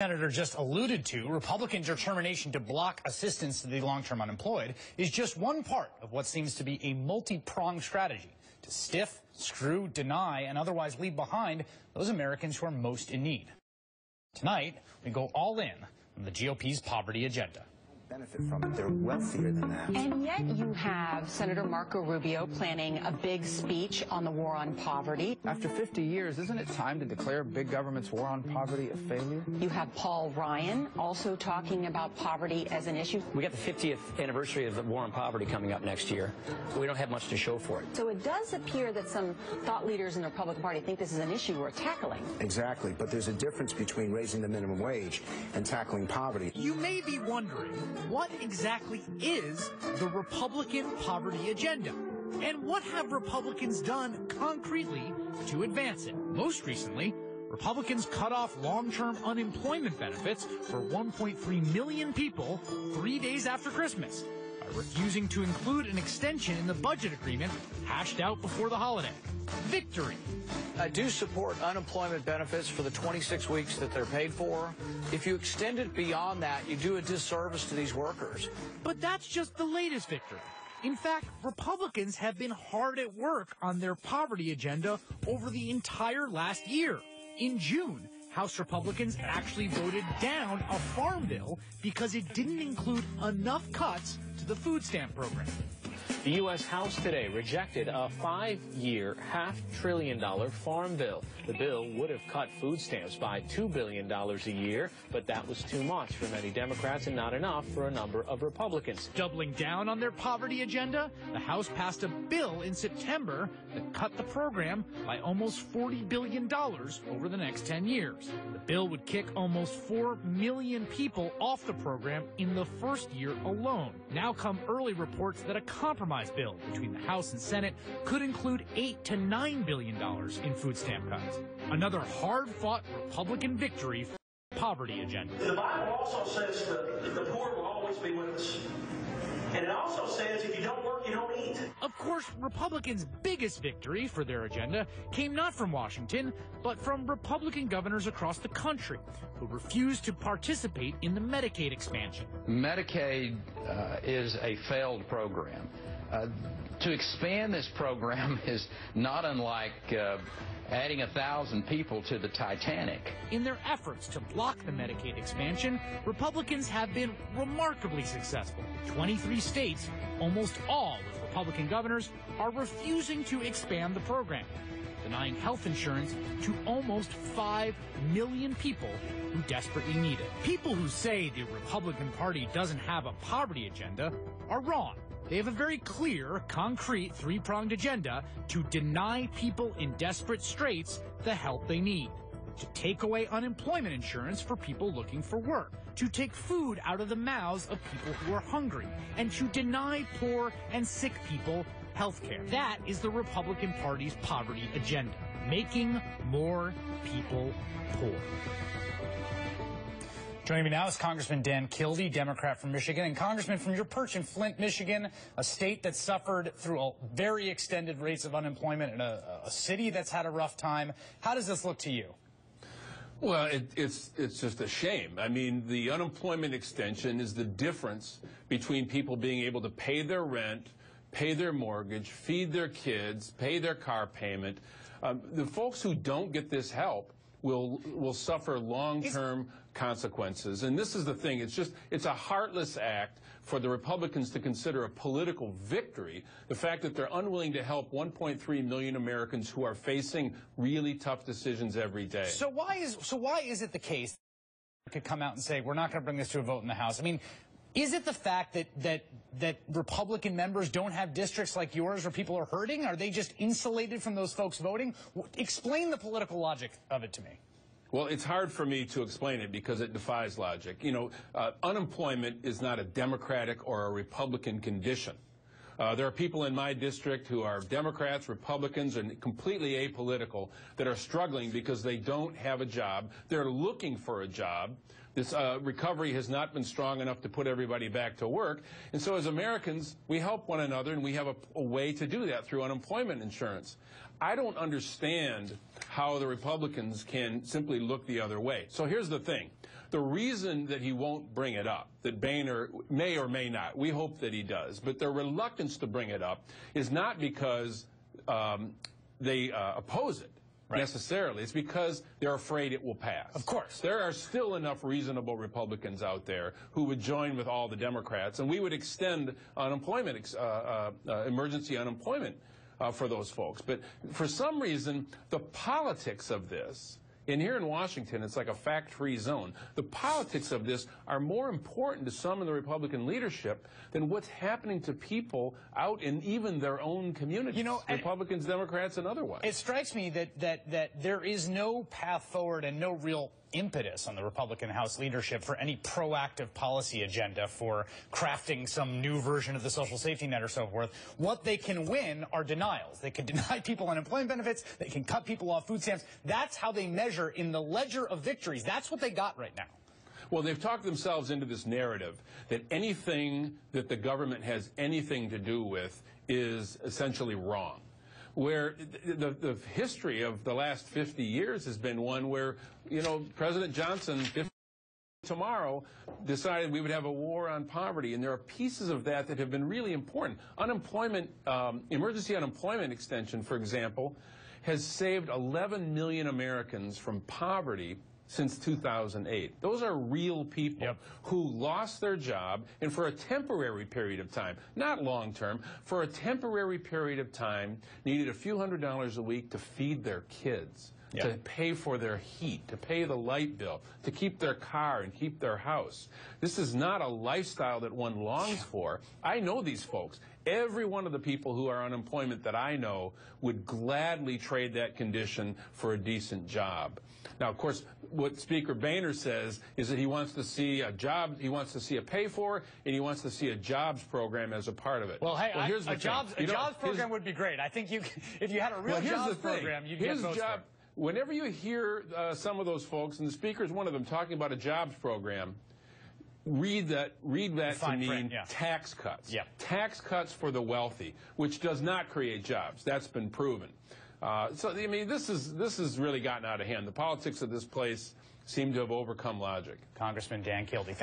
Senator just alluded to, Republican determination to block assistance to the long-term unemployed is just one part of what seems to be a multi-pronged strategy to stiff, screw, deny, and otherwise leave behind those Americans who are most in need. Tonight, we go all in on the GOP's poverty agenda. Benefit from it. They're wealthier than that. And yet you have Senator Marco Rubio planning a big speech on the war on poverty. After 50 years, isn't it time to declare big government's war on poverty a failure? You have Paul Ryan also talking about poverty as an issue. We got the 50th anniversary of the war on poverty coming up next year. We don't have much to show for it. So it does appear that some thought leaders in the Republican Party think this is an issue we're tackling. Exactly, but there's a difference between raising the minimum wage and tackling poverty. You may be wondering, what exactly is the Republican poverty agenda? And what have Republicans done concretely to advance it? Most recently, Republicans cut off long-term unemployment benefits for 1.3 million people 3 days after Christmas by refusing to include an extension in the budget agreement hashed out before the holiday. Victory. I do support unemployment benefits for the 26 weeks that they're paid for. If you extend it beyond that, you do a disservice to these workers. But that's just the latest victory. In fact, Republicans have been hard at work on their poverty agenda over the entire last year. In June, House Republicans actually voted down a farm bill because it didn't include enough cuts to the food stamp program. The U.S. House today rejected a 5-year, $500 billion farm bill. The bill would have cut food stamps by $2 billion a year, but that was too much for many Democrats and not enough for a number of Republicans. Doubling down on their poverty agenda, the House passed a bill in September that cut the program by almost $40 billion over the next 10 years. The bill would kick almost 4 million people off the program in the first year alone. Now come early reports that a compromise bill between the House and Senate could include $8 to $9 billion in food stamp cuts. Another hard-fought Republican victory for the poverty agenda. The Bible also says that the poor will always be with us. And it also says if you don't work, you don't eat. Of course, Republicans' biggest victory for their agenda came not from Washington, but from Republican governors across the country who refused to participate in the Medicaid expansion. Medicaid is a failed program. To expand this program is not unlike adding 1,000 people to the Titanic. In their efforts to block the Medicaid expansion, Republicans have been remarkably successful. 23 states, almost all with Republican governors, are refusing to expand the program, denying health insurance to almost 5 million people who desperately need it. People who say the Republican Party doesn't have a poverty agenda are wrong. They have a very clear, concrete, three-pronged agenda to deny people in desperate straits the help they need, to take away unemployment insurance for people looking for work, to take food out of the mouths of people who are hungry, and to deny poor and sick people health care. That is the Republican Party's poverty agenda, making more people poor. Joining me now is Congressman Dan Kildee, Democrat from Michigan. And Congressman, from your perch in Flint, Michigan, a state that suffered through a very extended rates of unemployment and a city that's had a rough time, how does this look to you? Well, it's just a shame. I mean, the unemployment extension is the difference between people being able to pay their rent, pay their mortgage, feed their kids, pay their car payment. The folks who don't get this help will suffer long-term consequences. And this is the thing. It's a heartless act for the Republicans to consider a political victory, the fact that they're unwilling to help 1.3 million Americans who are facing really tough decisions every day. So why is it the case that could come out and say, we're not going to bring this to a vote in the House? I mean, is it the fact that Republican members don't have districts like yours where people are hurting? Are they just insulated from those folks voting? Explain the political logic of it to me. Well, it's hard for me to explain it because it defies logic. You know, unemployment is not a Democratic or a Republican condition. There are people in my district who are Democrats, Republicans, and completely apolitical that are struggling because they don't have a job. They're looking for a job. This recovery has not been strong enough to put everybody back to work. And so as Americans, we help one another, and we have a way to do that through unemployment insurance. I don't understand how the Republicans can simply look the other way. So here's the thing. The reason that he won't bring it up, that Boehner may or may not, we hope that he does, but their reluctance to bring it up is not because they oppose it. Right. Necessarily. It's because they're afraid it will pass. Of course. There are still enough reasonable Republicans out there who would join with all the Democrats, and we would extend unemployment, emergency unemployment for those folks. But for some reason, the politics of this, and here in Washington, it's like a fact-free zone. The politics of this are more important to some in the Republican leadership than what's happening to people out in even their own communities, Republicans, Democrats, and otherwise. It strikes me that there is no path forward and no real impetus on the Republican House leadership for any proactive policy agenda for crafting some new version of the social safety net or so forth. What they can win are denials. They can deny people unemployment benefits. They can cut people off food stamps. That's how they measure in the ledger of victories. That's what they got right now. Well, they've talked themselves into this narrative that anything that the government has anything to do with is essentially wrong. Where the history of the last 50 years has been one where, President Johnson tomorrow decided we would have a war on poverty, and there are pieces of that that have been really important. Unemployment, emergency unemployment extension, for example, has saved 11 million Americans from poverty since 2008. Those are real people who lost their job, and for a temporary period of time, not long-term, for a temporary period of time, needed a few $100s a week to feed their kids, to pay for their heat, to pay the light bill, to keep their car and keep their house. This is not a lifestyle that one longs for. I know these folks. Every one of the people who are on unemployment that I know would gladly trade that condition for a decent job. Now, of course, what Speaker Boehner says is that he wants to see a job, he wants to see a pay-for, and he wants to see a jobs program as a part of it. Well, hey, here's the jobs program would be great. I think if you had a real jobs program, you'd get votes for it. Whenever you hear some of those folks, and the Speaker is one of them, talking about a jobs program, read that to mean tax cuts. Tax cuts for the wealthy, which does not create jobs. That's been proven. So, I mean, this has really gotten out of hand. The politics of this place seem to have overcome logic. Congressman Dan Kildee.